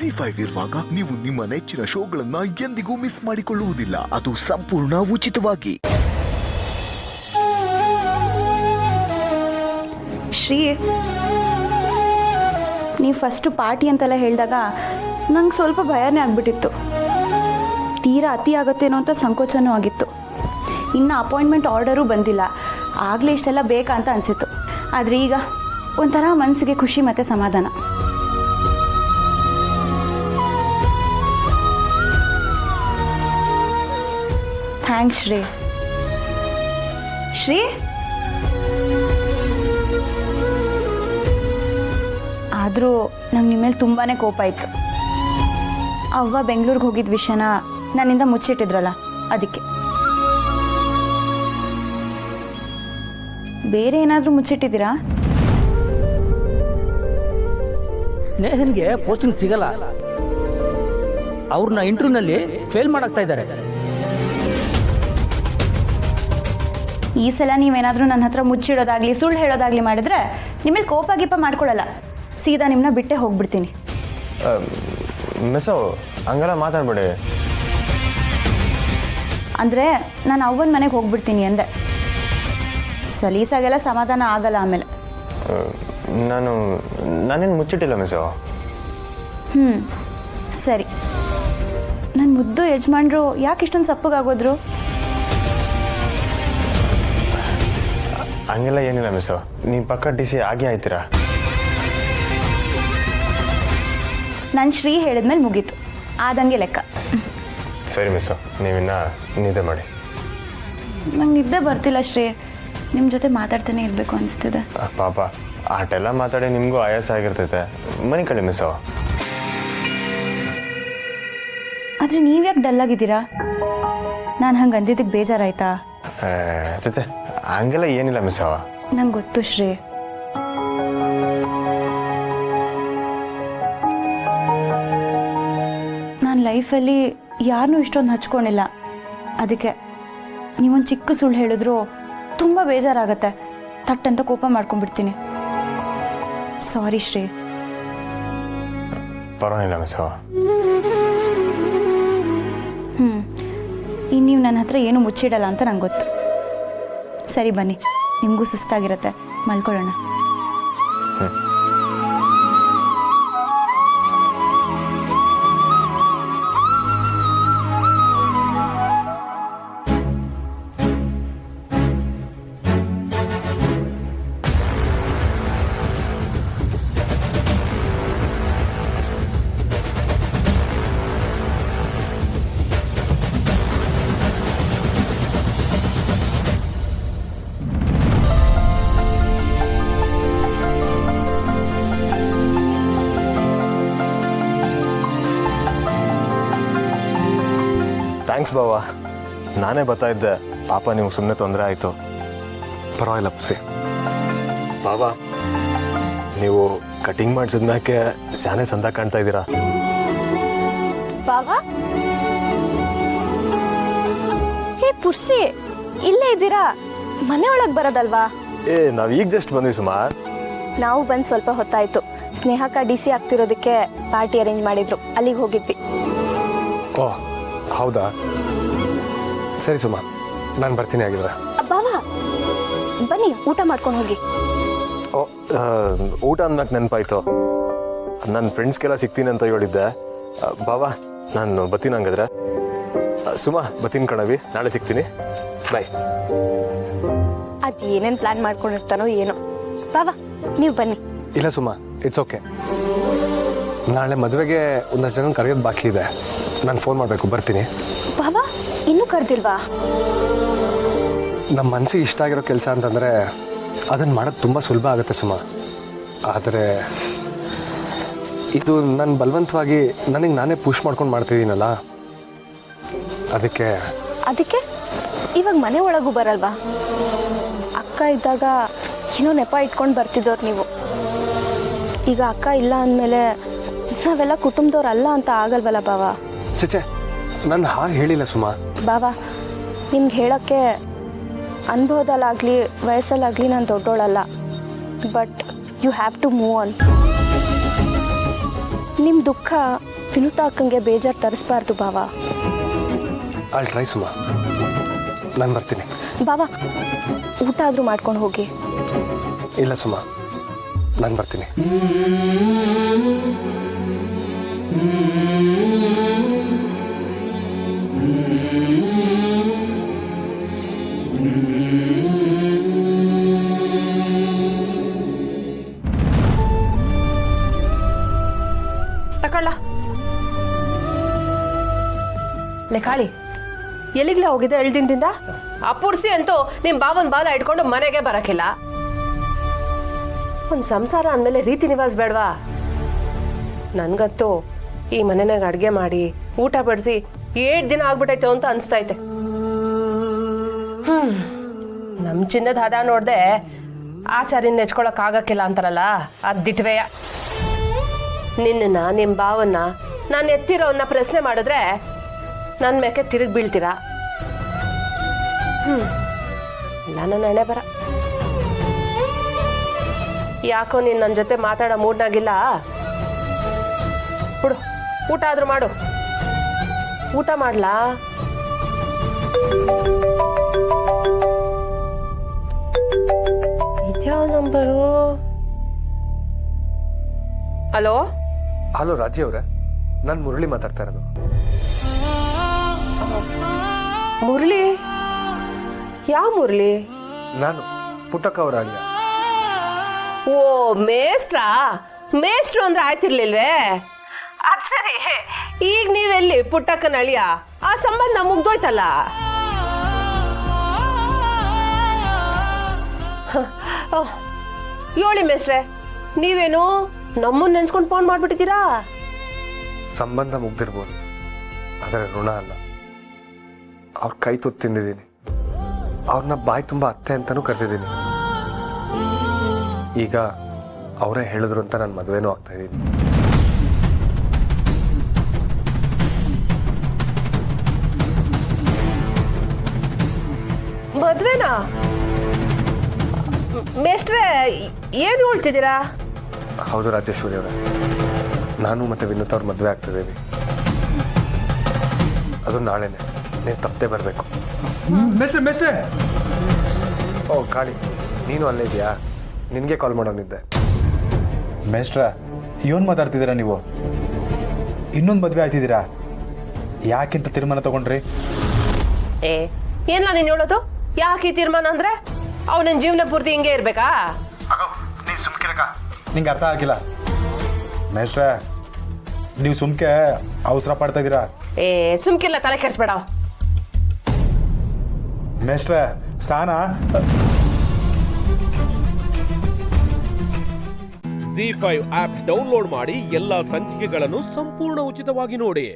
ZEE5 ಇರುವಾಗ ನೀವು ನಿಮ್ಮ ನೆಚ್ಚಿನ ಶೋಗಳನ್ನ ಎಂದಿಗೂ ಮಿಸ್ ಮಾಡಿಕೊಳ್ಳುವುದಿಲ್ಲ. ಅದು ಸಂಪೂರ್ಣ ಉಚಿತವಾಗಿ. ಶ್ರೀ, ನೀವು ಫಸ್ಟು ಪಾರ್ಟಿ ಅಂತೆಲ್ಲ ಹೇಳಿದಾಗ ನಂಗೆ ಸ್ವಲ್ಪ ಭಯನೇ ಆಗಿಬಿಟ್ಟಿತ್ತು. ತೀರಾ ಅತಿ ಆಗುತ್ತೇನೋ ಅಂತ ಸಂಕೋಚನೂ ಆಗಿತ್ತು. ಇನ್ನು ಅಪಾಯಿಂಟ್ಮೆಂಟ್ ಆರ್ಡರೂ ಬಂದಿಲ್ಲ, ಆಗಲೇ ಇಷ್ಟೆಲ್ಲ ಬೇಕಾ ಅಂತ ಅನಿಸಿತ್ತು. ಆದರೆ ಈಗ ಒಂಥರ ಮನಸ್ಸಿಗೆ ಖುಷಿ ಮತ್ತು ಸಮಾಧಾನ. ಥ್ಯಾಂಕ್ಸ್ ಶ್ರೀ. ಶ್ರೀ, ಆದರೂ ನಂಗೆ ನಿಮ್ಮ ಮೇಲೆ ತುಂಬಾ ಕೋಪ ಇತ್ತು. ಅವ್ವ ಬೆಂಗಳೂರಿಗೆ ಹೋಗಿದ್ದ ವಿಷಯನ ನನ್ನಿಂದ ಮುಚ್ಚಿಟ್ಟಿದ್ರಲ್ಲ, ಅದಕ್ಕೆ. ಬೇರೆ ಏನಾದರೂ ಮುಚ್ಚಿಟ್ಟಿದ್ದೀರಾ? ಸ್ನೇಹನ್ಗೆ ಪೋಸ್ಟಿಂಗ್ ಸಿಗಲ್ಲ, ಅವ್ರನ್ನ ಇಂಟರ್ವ್ಯೂನಲ್ಲಿ ಫೇಲ್ ಮಾಡಾಕ್ತಾ ಇದ್ದಾರೆ. ಈ ಸಲ ನೀವೇನಾದರೂ ನನ್ನ ಹತ್ರ ಮುಚ್ಚಿಡೋದಾಗಲಿ ಸುಳ್ಳು ಹೇಳೋದಾಗಲಿ ಮಾಡಿದ್ರೆ ನಿಮ್ಮಲ್ಲಿ ಕೋಪ ಗೀಪ ಮಾಡ್ಕೊಳ್ಳಲ್ಲ, ಸೀದಾ ನಿಮ್ಮನ್ನ ಬಿಟ್ಟೆ ಹೋಗ್ಬಿಡ್ತೀನಿ. ಮಿಸ್ಸು ಹಂಗೆಲ್ಲ ಮಾತಾಡ್ಬೇಡಿ. ಅಂದರೆ ನಾನು ಅವ್ವನ ಮನೆಗೆ ಹೋಗ್ಬಿಡ್ತೀನಿ ಅಂದೆ. ಸಲೀಸಾಗೆಲ್ಲ ಸಮಾಧಾನ ಆಗಲ್ಲ ಆಮೇಲೆ. ನಾನೇನು ಮುಚ್ಚಿಟ್ಟಿಲ್ಲ ಮಿಸ್ಸು. ಸರಿ. ನನ್ನ ಮುದ್ದು ಯಜಮಾನ್ರು ಯಾಕೆ ಇಷ್ಟೊಂದು ಸಪ್ಪಗಾಗೋದ್ರು? ಹಂಗೆಲ್ಲ ಏನಿಲ್ಲ ಮಿಸ್ಸು, ನೀವು ಪಕ್ಕ DC ಆಗೇ ಆಯ್ತೀರಾ. ನಾನು ಶ್ರೀ ಹೇಳಿದ್ಮೇಲೆ ಮುಗೀತು, ಆದಂಗೆ ಲೆಕ್ಕ. ಸರಿ ಮಿಸ್ಸು, ನೀವಿನ್ನ ನಿದ್ದೆ ಮಾಡಿ. ನಂಗೆ ನಿದ್ದೆ ಬರ್ತಿಲ್ಲ ಶ್ರೀ, ನಿಮ್ಮ ಜೊತೆ ಮಾತಾಡ್ತಾನೆ ಇರಬೇಕು ಅನಿಸ್ತಿದೆ. ಪಾಪ ಆಟೆಲ್ಲ ಮಾತಾಡಿ ನಿಮಗೂ ಆಯಾಸ ಆಗಿರ್ತೈತೆ, ಮನೆ ಕಡೆ ಮಿಸ್ಸು. ಆದರೆ ನೀವ್ಯಾಕೆ ಡಲ್ಲಾಗಿದ್ದೀರಾ? ನಾನು ಹಂಗೆ ಅಂದಿದ್ದಕ್ಕೆ ಬೇಜಾರಾಯ್ತಾ? ಚಚೆ ಹಂಗೆಲ್ಲ ಏನಿಲ್ಲ ಮಿಸ್ಸು. ನಂಗೆ ಗೊತ್ತು ಶ್ರೀ. ನಾನು ಲೈಫಲ್ಲಿ ಯಾರನ್ನೂ ಇಷ್ಟೊಂದು ಹಚ್ಕೊಂಡಿಲ್ಲ, ಅದಕ್ಕೆ ನೀವೊಂದು ಚಿಕ್ಕ ಸುಳ್ಳು ಹೇಳಿದ್ರು ತುಂಬ ಬೇಜಾರಾಗತ್ತೆ. ತಟ್ಟಂತ ಕೋಪ ಮಾಡ್ಕೊಂಡ್ಬಿಡ್ತೀನಿ. ಸಾರಿ ಶ್ರೀ. ಪರವಾಗಿಲ್ಲ ಮಿಸ್ಸು. ಇನ್ನು ನೀವು ನನ್ನ ಹತ್ರ ಏನೂ ಮುಚ್ಚಿಡಲ್ಲ ಅಂತ ನಂಗೆ ಗೊತ್ತು. ಸರಿ ಬನ್ನಿ, ನಿಮಗೂ ಸುಸ್ತಾಗಿರತ್ತೆ, ಮಲ್ಕೊಳ್ಳೋಣ. ಥ್ಯಾಂಕ್ಸ್ ಬಾವ, ನಾನೇ ಬರ್ತಾ ಇದ್ದೆ, ಪಾಪ ನೀವು ಸುಮ್ಮನೆ ತೊಂದರೆ ಆಯಿತು. ಪರವಾಗಿಲ್ಲ ಪುಸಿ. ಬಾವ, ನೀವು ಕಟಿಂಗ್ ಮಾಡಿಸಿದ್ಮ್ಯಾಕೆ ಸ್ಯಾನೆ ಸಂದ ಕಾಣ್ತಾ ಇದ್ದೀರಾ. ಬಾವಾ, ಹೇ ಪುರ್ಸಿ, ಇಲ್ಲೇ ಇದ್ದೀರಾ? ಮನೆ ಒಳಗೆ ಬರೋದಲ್ವಾ? ನಾವು ಈಗ ಜಸ್ಟ್ ಬಂದ್ವಿ ಸುಮಾರ್. ನಾವು ಬಂದು ಸ್ವಲ್ಪ ಹೊತ್ತಾಯ್ತು. ಸ್ನೇಹಕ್ಕ DC ಆಗ್ತಿರೋದಕ್ಕೆ ಪಾರ್ಟಿ ಅರೇಂಜ್ ಮಾಡಿದ್ರು, ಅಲ್ಲಿಗೆ ಹೋಗಿದ್ವಿ. ಓಹ್ ಹೌದಾ, ಸರಿ ಸುಮಾ, ನಾನು ಬರ್ತೀನಿ ಆಗಿದ್ರೆ. ಬಾವಾ ಬನ್ನಿ, ಊಟ ಮಾಡ್ಕೊಂಡು ಹೋಗಿ. ಊಟ ಅಂದ್ಮ್ಯಾಕೆ ನೆನಪಾಯ್ತು, ನನ್ನ ಫ್ರೆಂಡ್ಸ್ಗೆಲ್ಲ ಸಿಗ್ತೀನಿ ಅಂತ ಹೇಳಿದ್ದೆ. ಬಾವ, ನಾನು ಬರ್ತೀನಿ ಹಂಗಾದ್ರೆ. ಸುಮಾ ಬರ್ತೀನಿ ಕಣವಿ, ನಾಳೆ ಸಿಗ್ತೀನಿ, ಬಾಯ್. ಅದು ಏನೇನು ಪ್ಲಾನ್ ಮಾಡ್ಕೊಂಡಿರ್ತಾನೋ ಏನೋ. ಬಾವಾ ನೀವು ಬನ್ನಿ. ಇಲ್ಲ ಸುಮಾ, ಇಟ್ಸ್ ಓಕೆ. ನಾಳೆ ಮದುವೆಗೆ ಒಂದಷ್ಟು ಜನ ಕರೆಯೋದು ಬಾಕಿ ಇದೆ, ನಾನು ಫೋನ್ ಮಾಡಬೇಕು, ಬರ್ತೀನಿ. ಬಾಬಾ ಇನ್ನೂ ಕರೆದಿಲ್ವಾ? ನಮ್ಮ ಮನಸ್ಸಿಗೆ ಇಷ್ಟ ಆಗಿರೋ ಕೆಲಸ ಅಂತಂದರೆ ಅದನ್ನು ಮಾಡೋದು ತುಂಬ ಸುಲಭ ಆಗುತ್ತೆ ಸುಮಾ. ಆದರೆ ಇದು ನಾನು ಬಲವಂತವಾಗಿ ನನಗೆ ನಾನೇ ಪುಷ್ ಮಾಡ್ಕೊಂಡು ಮಾಡ್ತಿದ್ದೀನಲ್ಲ, ಅದಕ್ಕೆ ಇವಾಗ ಮನೆ ಒಳಗೂ ಬರಲ್ವಾ? ಅಕ್ಕ ಇದ್ದಾಗ ಏನೋ ನೆಪ ಇಟ್ಕೊಂಡು ಬರ್ತಿದ್ದವ್ರು ನೀವು. ಈಗ ಅಕ್ಕ ಇಲ್ಲ ಅಂದಮೇಲೆ ನಾವೆಲ್ಲ ಕುಟುಂಬದವ್ರಲ್ಲ ಅಂತ ಆಗಲ್ವಲ್ಲ ಬಾವಾ? ಚಚೆ, ನಾನು ಹಾಗೆ ಹೇಳಿಲ್ಲ ಸುಮಾ. ಬಾವಾ, ನಿಮ್ಗೆ ಹೇಳೋಕ್ಕೆ ಅನುಭವದಲ್ಲಾಗಲಿ ವಯಸ್ಸಲ್ಲಾಗಲಿ ನಾನು ದೊಡ್ಡೋಳಲ್ಲ, but you have to move on. ನಿಮ್ಮ ದುಃಖ ವಿನುತಾ ಅಕ್ಕಂಗೆ ಬೇಜಾರು ತರಿಸ್ಬಾರ್ದು ಭಾವ. ಅಲ್ಲಿ ಟ್ರೈ ಸುಮಾ, ನಾನು ಬರ್ತೀನಿ. ಭಾವ, ಊಟ ಆದರೂ ಮಾಡ್ಕೊಂಡು ಹೋಗಿ. ಇಲ್ಲ ಸುಮಾ, ನಾನು ಬರ್ತೀನಿ. ತಕೊಳ್ಳ ಲೆಕಾಳಿ, ಎಲ್ಲಿಗ್ಲೇ ಹೋಗಿದೆ ಎಳ್ದಿಂದಿಂದ? ಅಪುರ್ಸಿ ಅಂತೂ ನಿಮ್ಮ ಬಾವನ ಬಾಲ ಇಟ್ಕೊಂಡು ಮನೆಗೆ ಬರಕಿಲ್ಲ. ಒಂದು ಸಂಸಾರ ಅಂದಮೇಲೆ ರೀತಿ ನಿವಾಸ ಬೇಡವಾ? ನನ್ಗಂತೂ ಈ ಮನೆನಾಗ ಅಡುಗೆ ಮಾಡಿ ಊಟ ಬಡಿಸಿ 7 ದಿನ ಆಗ್ಬಿಟ್ಟೈತೆ ಅಂತ ಅನಿಸ್ತೈತೆ. ನಮ್ಮ ಚಿನ್ನದ ಹದ ನೋಡ್ದೆ ಆಚಾರ್ಯನ ನೆಚ್ಕೊಳಕ್ ಆಗಕ್ಕಿಲ್ಲ ಅಂತಾರಲ್ಲ, ಅದ್ದಿಟ್ವೆಯ. ನಿನ್ನ ನಿಮ್ಮ ಭಾವನ್ನ ನಾನು ಎತ್ತಿರೋನ್ನ ಪ್ರಶ್ನೆ ಮಾಡಿದ್ರೆ ನನ್ನ ಮೇಕೆ ತಿರುಗಿ ಬೀಳ್ತೀರಾ? ಇಲ್ಲ, ನನ್ನ ಹಣೆ ಬರ. ಯಾಕೋ ನೀನು ನನ್ನ ಜೊತೆ ಮಾತಾಡೋ ಮೂಡ್ನಾಗಿಲ್ಲ. ಬಿಡು, ಊಟ ಆದ್ರೂ ಮಾಡು. ಊಟ ಮಾಡ್ಲಾ? ಇದ್ಯಾವ ನಂಬರು? ಹಲೋ ಹಲೋ ರಾಜಿ ಅವರೇ, ನಾನು ಮುರಳಿ ಮಾತಾಡ್ತಾ ಇರೋದು. ಮುರಳಿ? ಯಾವ ಮುರಳಿ? ನಾನು ಪುಟ್ಟಕ್ಕ ಅವರ ಅಳಿಯ. ಓ, ಮೇಸ್ಟ್ರಾ? ಮೇಸ್ಟ್ರು ಅಂದ್ರೆ ಆಯ್ತಿರ್ಲಿಲ್ವೇ? ಅದ್ ಸರಿ, ಈಗ ನೀವೆಲ್ಲಿ ಪುಟ್ಟಕ್ಕನ ಅಳಿಯ? ಆ ಸಂಬಂಧ ಮುಗ್ದೋಯ್ತಲ್ಲ. ಹೇಳಿ ಮೇಸ್ಟ್ರೆ, ನೀವೇನು ನಮ್ಮನ್ನ ನೆನ್ಸ್ಕೊಂಡು ಫೋನ್ ಮಾಡ್ಬಿಟ್ಟಿದ್ದೀರಾ? ಸಂಬಂಧ ಮುಗ್ದಿರ್ಬೋದು, ಆದರೆ ಋಣ ಅಲ್ಲ. ಅವ್ರ ಕೈ ತುತ್ತು ತಿಂದಿದ್ದೀನಿ, ಅವ್ರನ್ನ ಬಾಯಿ ತುಂಬ ಅತ್ತೆ ಅಂತಲೂ ಕರೆದಿದ್ದೀನಿ. ಈಗ ಅವರೇ ಹೇಳಿದ್ರು ಅಂತ ನಾನು ಮದುವೆನೂ ಆಗ್ತಾ ಇದ್ದೀನಿ. ಮದ್ವೆನಾ? ಮೇಸ್ಟ್ರೆ, ಏನು ಹೇಳ್ತಿದ್ದೀರಾ? ಹೌದು ರಾಜೇಶ್ವರಿ ಅವರೇ, ನಾನು ಮತ್ತು ವಿನೋತ್ ಅವ್ರ ಮದುವೆ ಆಗ್ತಿದ್ದೀವಿ. ಅದು ನಾಳೆನೆ, ನೀವು ತಪ್ಪದೆ ಬರಬೇಕು. ಓ ಕಾಳಿ, ನೀನು ಅಲ್ಲೇ ಇದೆಯಾ? ನಿನಗೆ ಕಾಲ್ ಮಾಡೋನಿದ್ದೆ. ಮೇಷ್ಟ್ರ, ಏನು ಮಾತಾಡ್ತಿದ್ದೀರಾ ನೀವು? ಇನ್ನೊಂದು ಮದುವೆ ಆಯ್ತಿದ್ದೀರಾ? ಯಾಕಿಂತ ತೀರ್ಮಾನ ತಗೊಂಡ್ರಿ? ಏನಿಲ್ಲ ನೀನು ಹೇಳೋದು. ಯಾಕೆ ಈ ತೀರ್ಮಾನ ಅಂದ್ರೆ ಅವನ ಜೀವನ ಪೂರ್ತಿ ಹಿಂಗೆ ಇರ್ಬೇಕಾ? ನಿಂಗೆ ಅರ್ಥ ಆಗಿಲ್ಲ ಮೇಷ್ಟ್ರ. ನೀವು ಸುಮ್ಕೆ ಅವಸರ ಪಡ್ತಾ ಇದ್ದೀರಾ. ಸುಮ್ಕಿಲ್ಲ, ತಲೆ ಕೆಡಿಸ್ಬೇಡ ಮೇಷ್ಟ್ರ. ಸಾನಾ ZEE5 ಆಪ್ ಡೌನ್ಲೋಡ್ ಮಾಡಿ ಎಲ್ಲಾ ಸಂಚಿಕೆಗಳನ್ನು ಸಂಪೂರ್ಣ ಉಚಿತವಾಗಿ ನೋಡಿ.